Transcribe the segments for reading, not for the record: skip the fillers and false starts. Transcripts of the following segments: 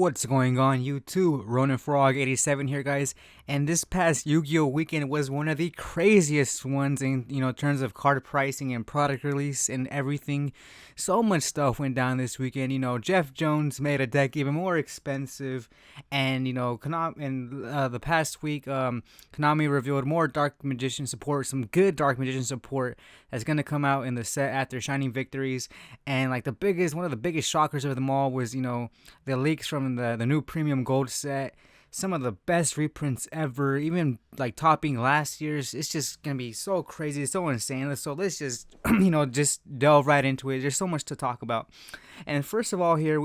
What's going on YouTube? Ronin Frog 87 here, guys. And this past Yu-Gi-Oh weekend was one of the craziest ones in terms of card pricing and product release and everything. So much stuff went down this weekend. Jeff Jones made a deck even more expensive, and the past week, Konami revealed more Dark Magician support, some good Dark Magician support that's gonna come out in the set after Shining Victories. And like one of the biggest shockers of them all was the leaks from the new premium gold set. Some of the best reprints ever, even like topping last year's. It's just gonna be so crazy, so insane. So let's just just delve right into it. There's so much to talk about. And first of all, here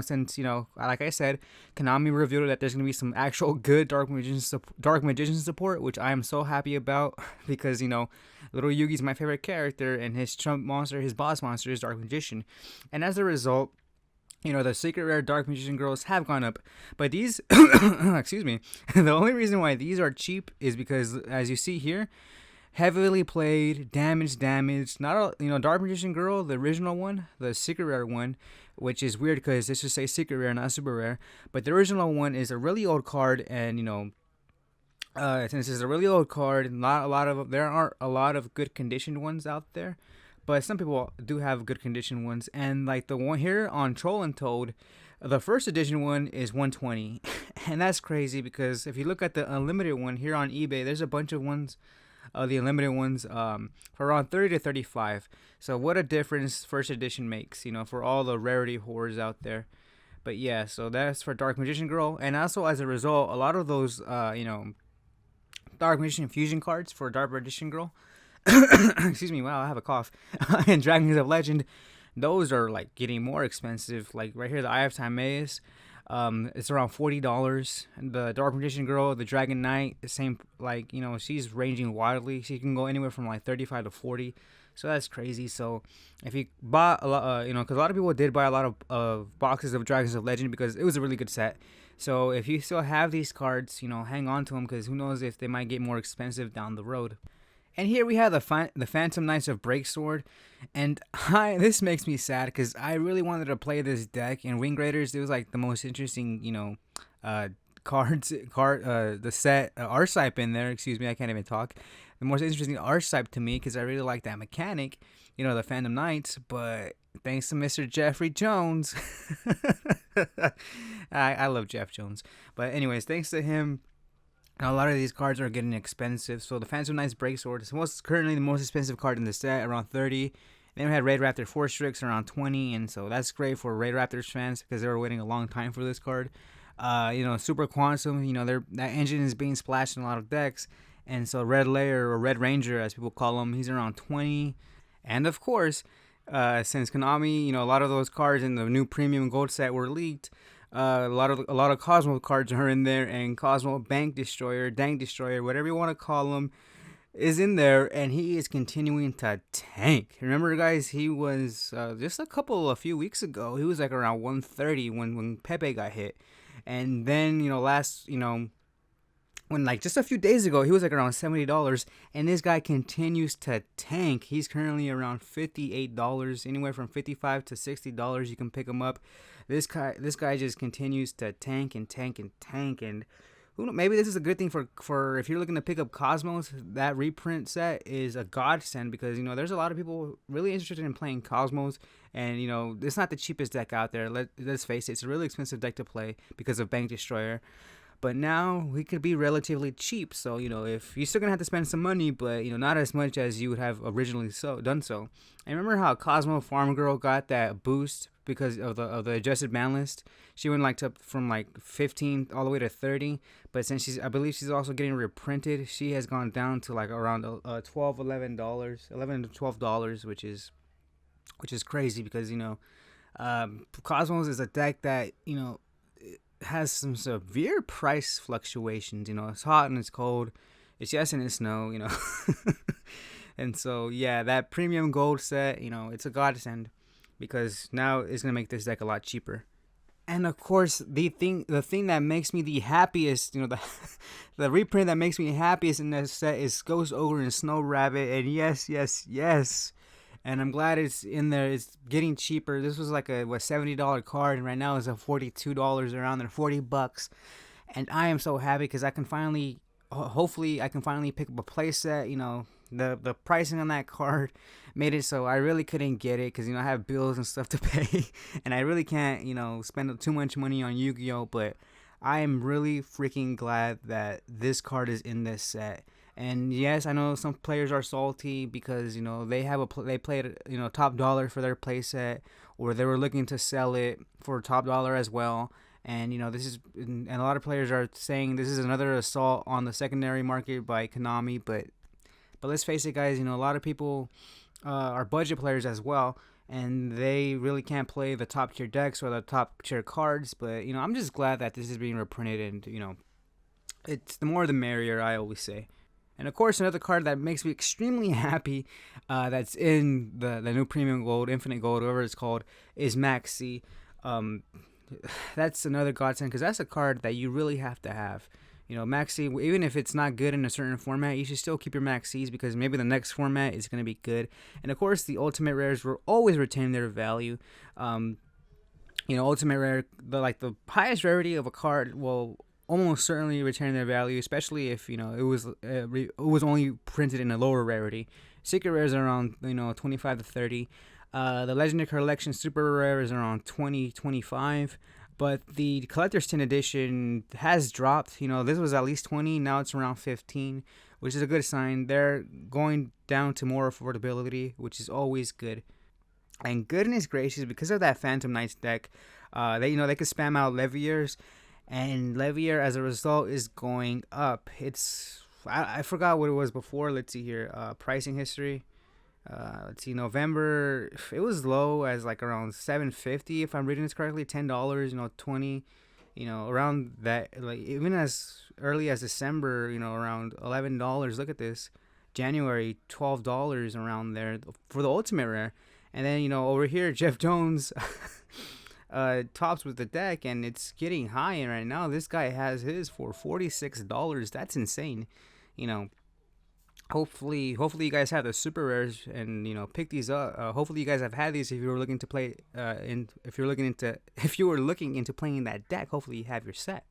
since like I said, Konami revealed that there's gonna be some actual good Dark Magician support, which I am so happy about because Little Yugi's my favorite character, and his trump monster, his boss monster, is Dark Magician, and as a result, the secret rare Dark Magician girls have gone up. But these, excuse me, the only reason why these are cheap is because, as you see here, heavily played, damaged. Not a, Dark Magician girl, the original one, the secret rare one, which is weird because this should say secret rare, not super rare. But the original one is a really old card, and since it's a really old card, there aren't a lot of good conditioned ones out there. But some people do have good condition ones, and like the one here on Troll and Toad, the first edition one is 120, and that's crazy because if you look at the unlimited one here on eBay, there's a bunch of ones, the unlimited ones, for around 30 to 35. So what a difference first edition makes, for all the rarity whores out there. But yeah, so that's for Dark Magician Girl, and also as a result, a lot of those, Dark Magician fusion cards for Dark Magician Girl. Excuse me, wow, I have a cough. And Dragons of Legend, those are like getting more expensive. Like right here, the Eye of Timaeus, it's around $40. And the Dark Magician Girl, the Dragon Knight, the same. Like she's ranging wildly. She can go anywhere from like 35 to 40. So that's crazy. So if you bought a lot, because a lot of people did buy a lot of boxes of Dragons of Legend because it was a really good set. So if you still have these cards, hang on to them because who knows if they might get more expensive down the road. And here we have the Phantom Knights of Breaksword, and this makes me sad because I really wanted to play this deck. And Wing Raiders, it was like the most interesting, the set archetype in there. Excuse me, I can't even talk. The most interesting archetype to me because I really like that mechanic, the Phantom Knights. But thanks to Mr. Jeffrey Jones, I love Jeff Jones. But anyways, thanks to him. Now, a lot of these cards are getting expensive. So the Phantom Knights Breaksword is currently the most expensive card in the set, around 30. Then we had Raid Raptor Force Strix around 20, and so that's great for Raid Raptors fans because they were waiting a long time for this card. Super Quantum, that engine is being splashed in a lot of decks, and so Red Layer or Red Ranger, as people call him, he's around 20. And of course, since Konami, a lot of those cards in the new premium gold set were leaked. A lot of Kozmos cards are in there, and Kozmo Bank Destroyer, Dank Destroyer, whatever you want to call him, is in there, and he is continuing to tank. Remember, guys, he was just a few weeks ago, he was like around 130 when Pepe got hit, and then when like just a few days ago he was like around $70, and this guy continues to tank. He's currently around $58, anywhere from $55 to $60. You can pick him up. This guy just continues to tank, and who knows, maybe this is a good thing for if you're looking to pick up Kozmos. That reprint set is a godsend because there's a lot of people really interested in playing Kozmos, and it's not the cheapest deck out there. Let's face it, it's a really expensive deck to play because of Bank Destroyer. But now we could be relatively cheap. So, if you're still going to have to spend some money, but, not as much as you would have originally done so. And remember how Cosmo Farm Girl got that boost because of the adjusted ban list? She went from 15 all the way to 30. But since I believe she's also getting reprinted, she has gone down to like around $11 to $12, which is crazy because, Cosmos is a deck that, has some severe price fluctuations. It's hot and it's cold, it's yes and it's no. And so yeah, that premium gold set, it's a godsend because now it's gonna make this deck a lot cheaper. And of course, the thing that makes me the happiest, the reprint that makes me happiest in this set is Ghost Ogre and Snow Rabbit. And yes, And I'm glad it's in there. It's getting cheaper. This was like a $70 card, and right now it's a $42 around there, $40. And I am so happy because I can finally, hopefully, I can finally pick up a playset. The pricing on that card made it so I really couldn't get it because I have bills and stuff to pay, and I really can't spend too much money on Yu-Gi-Oh. But I am really freaking glad that this card is in this set. And yes, I know some players are salty because they played top dollar for their playset, or they were looking to sell it for top dollar as well. And a lot of players are saying this is another assault on the secondary market by Konami. But let's face it, guys. A lot of people are budget players as well, and they really can't play the top tier decks or the top tier cards. But I'm just glad that this is being reprinted, and it's the more the merrier, I always say. And of course, another card that makes me extremely happy, that's in the new Premium Gold, Infinite Gold, whatever it's called, is Maxi. That's another godsend because that's a card that you really have to have. Maxi, even if it's not good in a certain format, you should still keep your Maxis because maybe the next format is going to be good. And of course, the Ultimate Rares will always retain their value. Ultimate Rare, the highest rarity of a card will almost certainly retain their value, especially if it was only printed in a lower rarity. Secret Rares are around 25 to 30. The Legendary Collection Super Rare is around 20-25. But the Collector's Tin Edition has dropped. This was at least 20. Now it's around 15, which is a good sign. They're going down to more affordability, which is always good. And goodness gracious, because of that Phantom Knights deck, they could spam out Leviers, and Levier as a result is going up. I forgot what it was before. Let's see here. Pricing history. Let's see, November, it was low as like around $7.50 if I'm reading this correctly, $10, $20, around that, like even as early as December, around $11. Look at this, January, $12 around there for the Ultimate Rare. And then over here, Jeff Jones tops with the deck, and it's getting high right now. This guy has his for $46. That's insane. Hopefully you guys have the super rares and pick these up. Hopefully you guys have had these if you were looking to play if you were looking into playing that deck. Hopefully you have your set.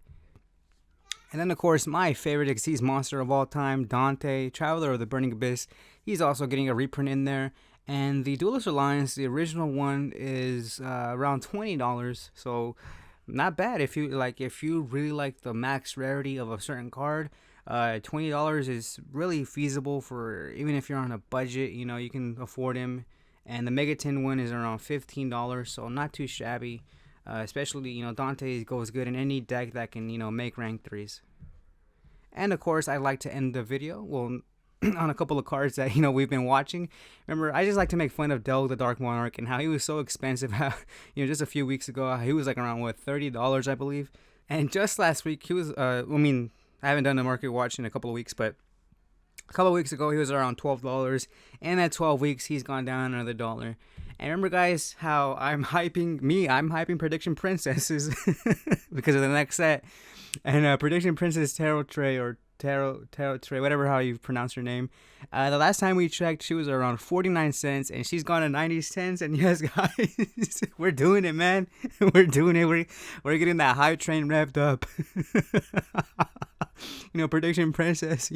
And then of course my favorite Xyz monster of all time, Dante, Traveler of the Burning Abyss. He's also getting a reprint in there. And the Duelist Alliance, the original one, is around $20. So not bad if you really like the max rarity of a certain card. $20 is really feasible for even if you're on a budget. You can afford him. And the Megatin one is around $15, so not too shabby. Especially Dante goes good in any deck that can make rank 3s. And of course, I'd like to end the video on a couple of cards that we've been watching. Remember, I just like to make fun of Delg the Dark Monarch and how he was so expensive. How just a few weeks ago he was like around $30, I believe. And just last week he was I haven't done a market watch in a couple of weeks, but a couple of weeks ago he was around $12, and at 12 weeks he's gone down another $1. And remember, guys, how I'm hyping Prediction Princesses because of the next set. And Prediction Princess Tarot Tray, or Tarot Tray, whatever how you pronounce her name. The last time we checked, she was around 49 cents, and she's gone to 90 cents. And yes, guys, we're doing it, man. We're doing it. We're getting that hype train revved up. Prediction Princess,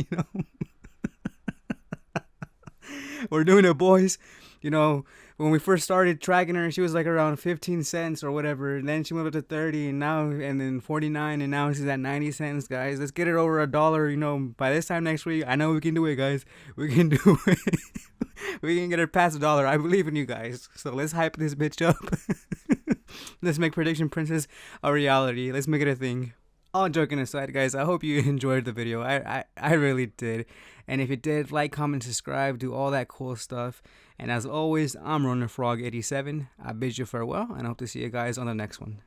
we're doing it, boys. When we first started tracking her, she was like around 15 cents or whatever. And then she went up to 30, and then 49, and now she's at 90 cents, guys. Let's get it over $1. By this time next week, I know we can do it, guys. We can do it. We can get her past $1. I believe in you guys. So let's hype this bitch up. Let's make Prediction Princess a reality. Let's make it a thing. All joking aside, guys, I hope you enjoyed the video. I really did. And if you did, like, comment, subscribe, do all that cool stuff. And as always, I'm Ronin Frog 87. I bid you farewell, and I hope to see you guys on the next one.